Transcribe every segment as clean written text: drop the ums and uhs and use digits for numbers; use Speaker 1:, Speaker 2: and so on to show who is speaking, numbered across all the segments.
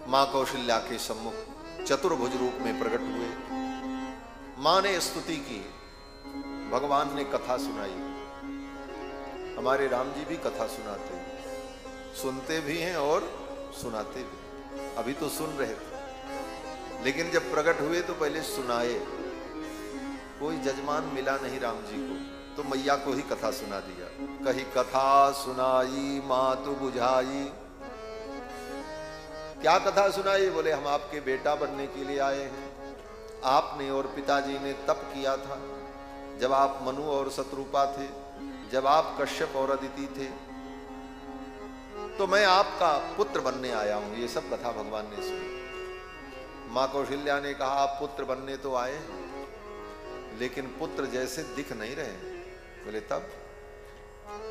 Speaker 1: मां कौशल्या के सम्मुख चतुर्भुज रूप में प्रकट हुए। मां ने स्तुति की, भगवान ने कथा सुनाई। हमारे राम जी भी कथा सुनाते हैं, सुनते भी हैं और सुनाते भी। अभी तो सुन रहे थे, लेकिन जब प्रकट हुए तो पहले सुनाए। कोई जजमान मिला नहीं राम जी को, तो मैया को ही कथा सुना दिया। कही कथा सुनाई मातु बुझाई। क्या कथा सुनाई? बोले हम आपके बेटा बनने के लिए आए हैं। आपने और पिताजी ने तप किया था जब आप मनु और शत्रुपा थे, जब आप कश्यप और अदिति थे, तो मैं आपका पुत्र बनने आया हूं। ये सब कथा भगवान ने सुनी। मां कौशल्या ने कहा आप पुत्र बनने तो आए हैं, लेकिन पुत्र जैसे दिख नहीं रहे। बोले तब?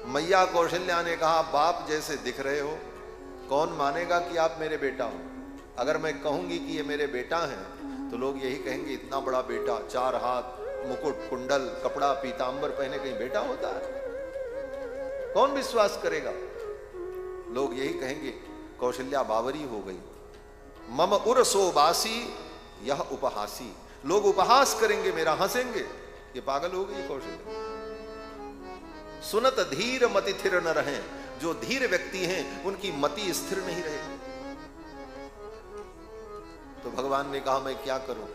Speaker 1: मैया कौशल्या ने कहा बाप जैसे दिख रहे हो, कौन मानेगा कि आप मेरे बेटा हो? अगर मैं कहूंगी कि ये मेरे बेटा हैं तो लोग यही कहेंगे इतना बड़ा बेटा, 4 हाथ, मुकुट, कुंडल, कपड़ा, पीतांबर पहने, कहीं बेटा होता है? कौन विश्वास करेगा? लोग यही कहेंगे कौशल्या बावरी हो गई। मम उर सो बासी यह उपहासी। लोग उपहास करेंगे, मेरा हंसेंगे, ये पागल हो गई कौशल्या। सुनत धीर मति थिर न रहे। जो धीर व्यक्ति हैं उनकी मति स्थिर नहीं रहे। तो भगवान ने कहा मैं क्या करूं?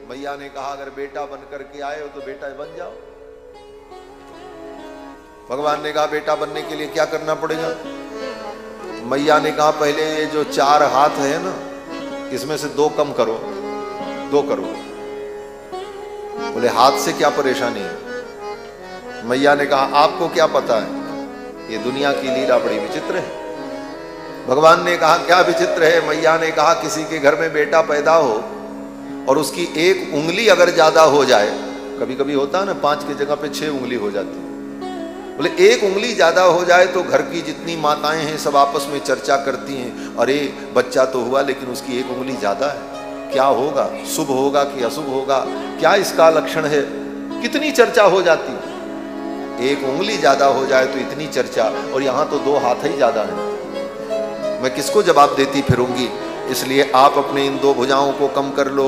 Speaker 1: मैया ने कहा अगर बेटा बन करके आए हो तो बेटा बन जाओ। भगवान ने कहा बेटा बनने के लिए क्या करना पड़ेगा? मैया ने कहा पहले ये जो 4 हाथ है ना, इसमें से 2 कम करो, 2 करो। बोले हाथ से क्या परेशानी है? मैया ने कहा आपको क्या पता है, ये दुनिया की लीला बड़ी विचित्र है। भगवान ने कहा क्या विचित्र है? मैया ने कहा किसी के घर में बेटा पैदा हो और उसकी 1 उंगली अगर ज्यादा हो जाए, कभी कभी होता है ना 5 की जगह पे 6 उंगली हो जाती है। बोले 1 उंगली ज्यादा हो जाए तो घर की जितनी माताएं हैं सब आपस में चर्चा करती हैं, अरे बच्चा तो हुआ लेकिन उसकी 1 उंगली ज्यादा है, क्या होगा? शुभ होगा कि अशुभ होगा? क्या इसका लक्षण है? कितनी चर्चा हो जाती। 1 उंगली ज्यादा हो जाए तो इतनी चर्चा, और यहां तो 2 हाथ ही ज्यादा है। मैं किसको जवाब देती फिरूंगी? इसलिए आप अपने इन 2 भुजाओं को कम कर लो।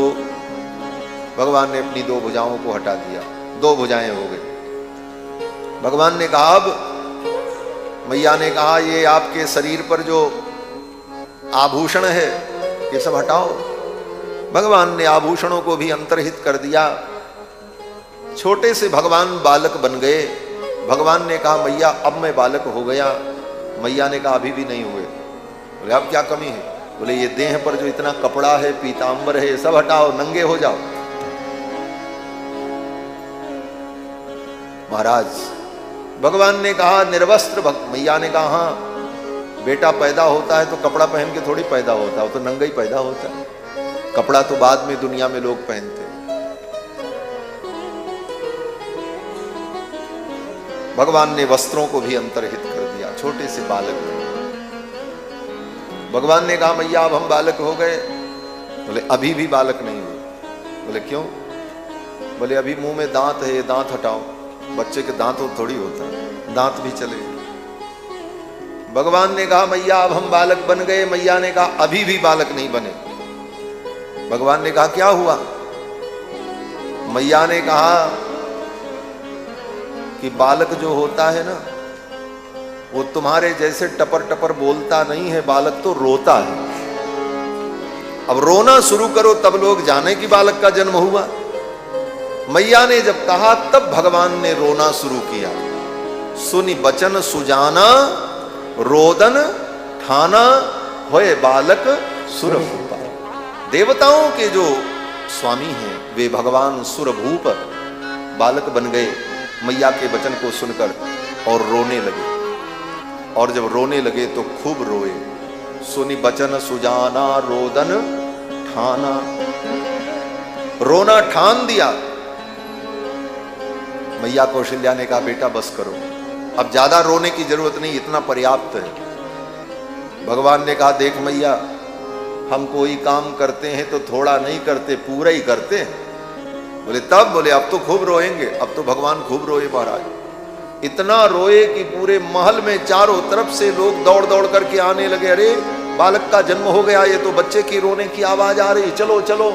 Speaker 1: भगवान ने अपनी 2 भुजाओं को हटा दिया, 2 भुजाएं हो गई। भगवान ने कहा अब, मैया ने कहा ये आपके शरीर पर जो आभूषण है ये सब हटाओ। भगवान ने आभूषणों को भी अंतर्हित कर दिया। छोटे से भगवान बालक बन गए। भगवान ने कहा मैया अब मैं बालक हो गया। मैया ने कहा अभी भी नहीं हुए। बोले अब क्या कमी है? बोले ये देह पर जो इतना कपड़ा है, पीतांबर है, ये सब हटाओ, नंगे हो जाओ। महाराज भगवान ने कहा निर्वस्त्र। मैया ने कहा हाँ बेटा पैदा होता है तो कपड़ा पहन के थोड़ी पैदा होता है, वो तो नंगा ही पैदा होता है। कपड़ा तो बाद में दुनिया में लोग पहनते हैं। भगवान ने वस्त्रों को भी अंतर्हित कर दिया। छोटे से बालक थे। भगवान ने कहा मैया अब हम बालक हो गए। बोले अभी भी बालक नहीं हुए। बोले क्यों? बोले अभी मुंह में दांत है, दांत हटाओ। बच्चे के दांत थोड़ी होता है, दांत भी चले। भगवान ने कहा मैया अब हम बालक बन गए। मैया ने कहा अभी भी बालक नहीं बने। भगवान ने कहा क्या हुआ? मैया ने कहा कि बालक जो होता है ना, वो तुम्हारे जैसे टपर टपर बोलता नहीं है, बालक तो रोता है। अब रोना शुरू करो तब लोग जाने कि बालक का जन्म हुआ। मैया ने जब कहा तब भगवान ने रोना शुरू किया। सुनी बचन सुजाना रोदन ठाना होए बालक सुरभूपा। देवताओं के जो स्वामी हैं वे भगवान सुरभूप बालक बन गए मैया के वचन को सुनकर और रोने लगे। और जब रोने लगे तो खूब रोए। सुनी बचन सुजाना रोदन ठाना, रोना ठान दिया। मैया कौशल्या ने कहा बेटा बस करो, अब ज्यादा रोने की जरूरत नहीं, इतना पर्याप्त है। भगवान ने कहा देख मैया हम कोई काम करते हैं तो थोड़ा नहीं करते, पूरा ही करते हैं। बोले तब? बोले अब तो खूब रोएंगे। अब तो भगवान खूब रोए महाराज। इतना रोए कि पूरे महल में चारों तरफ से लोग दौड़ दौड़ करके आने लगे। अरे बालक का जन्म हो गया, ये तो बच्चे की रोने की आवाज आ रही, चलो चलो।